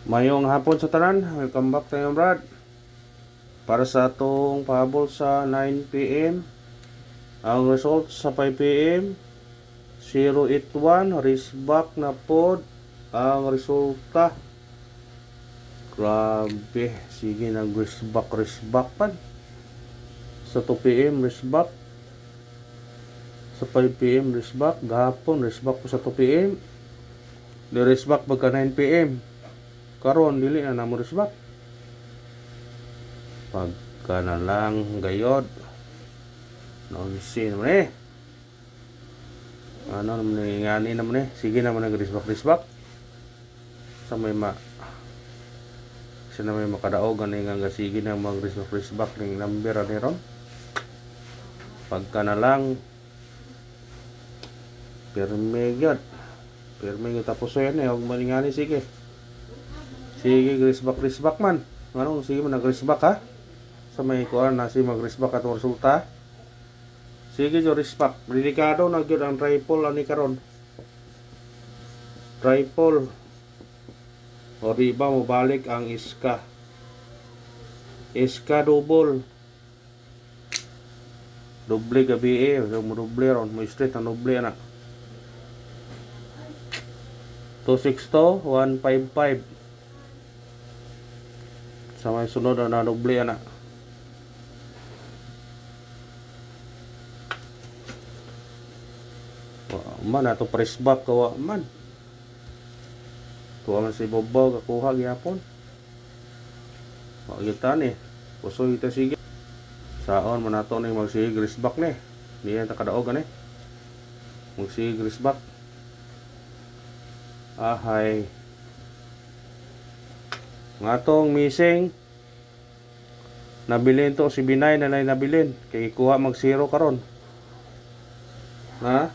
Mayong hapon sa tanan, welcome back tayo Brad. Para sa atong pahabol sa 9 p.m. Ang result sa 5 p.m. 081, raceback na pod ang resulta. Grabe, sige nag raceback pan. Sa 2 p.m. raceback. Sa 5 p.m. raceback, gahapon raceback po sa 2 p.m. Di raceback pagka 9 p.m. Karon dili na namo raceback. Pagka na lang gayod. Nonsin naman eh. Ano naman eh, ngani naman eh. Sige naman nag-risbak. Sa may siya na may makadaog ano nga sige na mag-risbak ng number ani ron. Pagka na lang pirme gyud. Pirme gyud tapos yan eh. Huwag malingani sige. Sige risbak man. Ano sige man nag-risbak ha. Sa may kuan na si mag-risbak atong resulta. Sige jo risbak. Delikado na gyud ang triple ani karon. Triple. O diba mo balik ang iska. Iska double. Doble gabi eh. Mo doble ron. Mo straight ang doble na. 262 155. Sa may sunod na doble na. Man ato press back kawa man. Tuwa man si Bobo kakuha gyapon. Magitan eh. Pusoy ita sige. Saon man ato ni magsige press back ni. Diyan ta kadaog ani. Magsige press back. Ahay. Ngatong missing nabilin to si Binay na nabilin kay kuha mag 0 karon. Ha?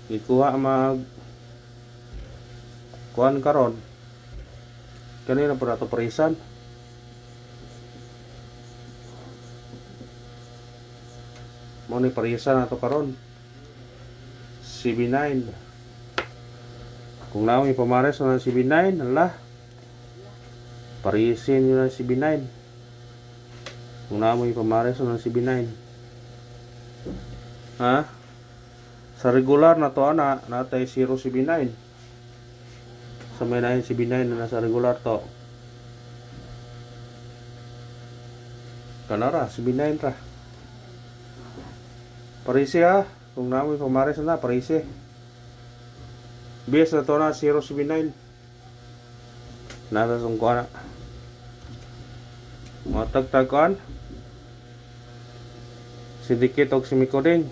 Ikuha mag kuan karon. Kanina pa nato parisan. Mo ni parisan nato karon. CB9. Kung naong ipamares na CB9, ala. Parisin yun ang CB9. Kung naong ipamares na CB9. Ha? Sa regular na to ana natay 0 CB9. Sa may 9 CB9 na nasa regular to. Kanara CB9 ra. Parisi ha. Kung namoy pamares na parisi. Base na to na 0 CB9. Nasa sung ko na. Matagtagan. Sidikit og simikoding.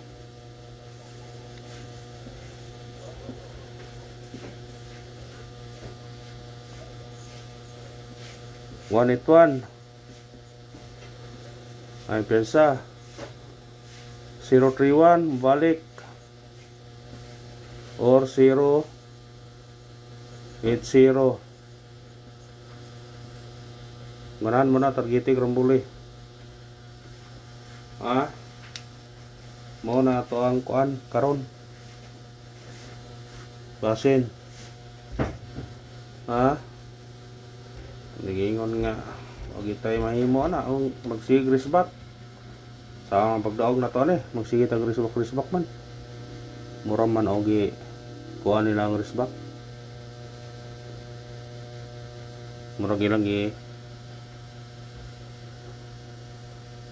One it one. Ay pensa 031 balik or 080. Ganahan mo na targeting rambuli. Ha? Mo na to ang kuan karon. Basin. Ha? Nagingon nga og itay mahimo na ang magsige risbak. Sa pagdaog na to ani, magsige tag risbak man. Mura man og kuan nila ang risbak. Mura gilang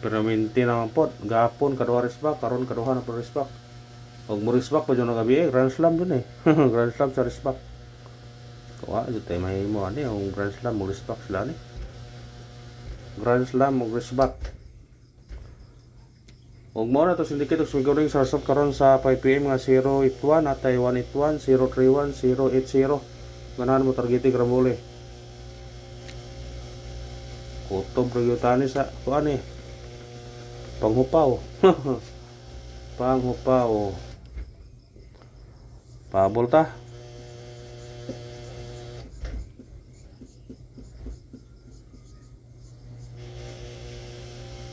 perminti na pod gapon kaduha risbak karon kaduha na pod risbak. Og mo risbak pa jud na gabi Grand Slam dun eh. Grand Slam sa risbak. Kuha jud tay mahimo ani ang Grand Slam mo risbak sila ni. Grand Slam mo risbak. Og mo na to syndicate og sumigawing sa result karon sa 5 PM nga 081 atay 181 031 080. Ganahan mo targeting rambole. Kutob magyutani sa kuan eh. Panghupaw. Panghupaw. Pabol ta.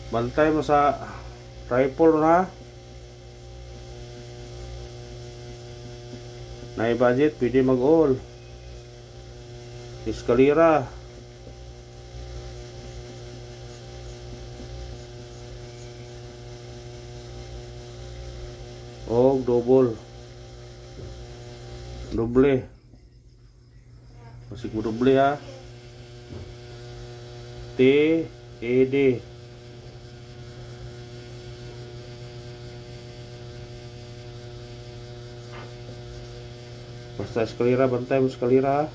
Bantay mo sa triple na. Na budget pwede mag-all. eskalera, og doble masih mo doble ha, T E D, basta eskalera, bantay mo eskalera,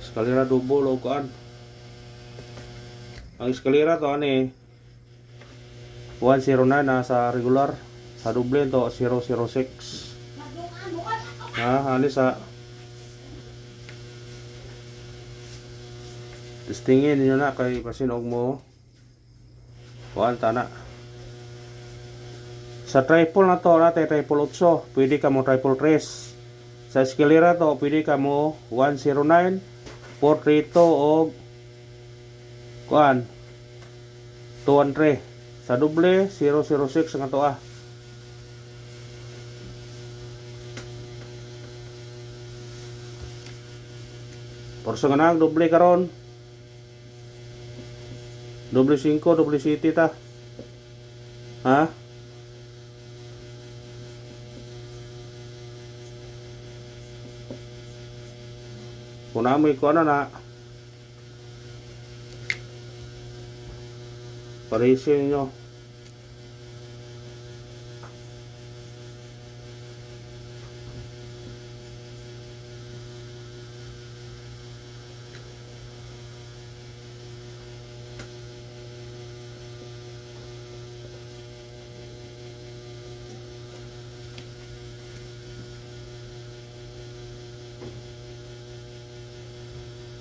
eskalera double o kuan. Ang eskalera to ani 109 na sa regular, sa double to 006 ha, ani sa testingin niyo na kay pasinog mo kuan tana. Sa triple na to natin triple 8, pwede ka mo triple 3. Sa eskalera to pwede ka mo 109, 432 og kuan 213. Sa doble 006 ang ato Porso nga nang doble karon. Doble 5, doble 7 ta. Ha? Kung namoy ko na parisin nyo.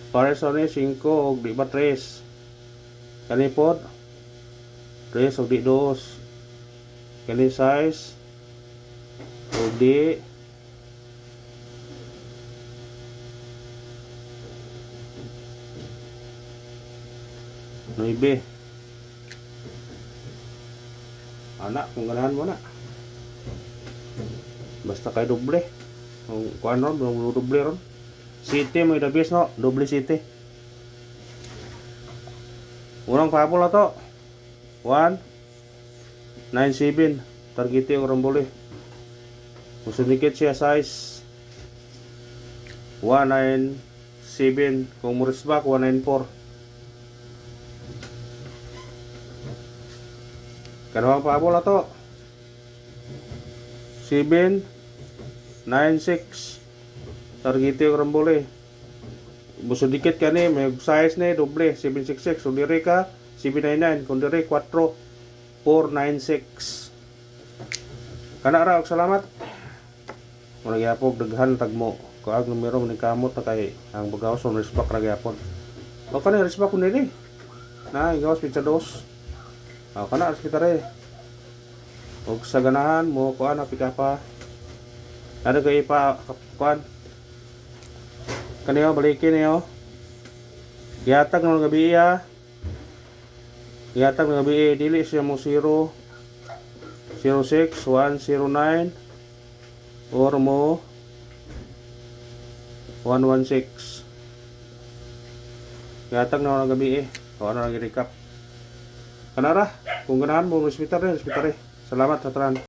Pares ni 5 og di ba 3. Kani pod 3 og di 2. Kani size og di 9. Anak kung ganahan mo na. Basta kay doble. Kung kuan ron, doble ron. City mo the best no, doble city. Unang papel na to 197 target yung rambole. Musunikit siya size 197, kung murisbak 194. Kanawang papel na to 796 target yung rambole. Buso dikit ka ni, may size ni doble 766, kung dire ka 799, kung dire 496. Kana ra og salamat. Muna gyapon daghan tagmo kaag numero ni kamot na kay ang bagawas on respect ra gyapon. O kana respect kun dili. Na igawas pizza dos. O kana respect og sa ganahan mo kuan na pikapa. Ano kay pa kuan kaniyo balikin niyo. Gihatag ng gabi gihatag ng gabi dili siya mo 0 06 109 or mo 116. Gihatag ng gabi o ano nang i-recap kanara kung ganahan mo hospital rin. Salamat sa tanan.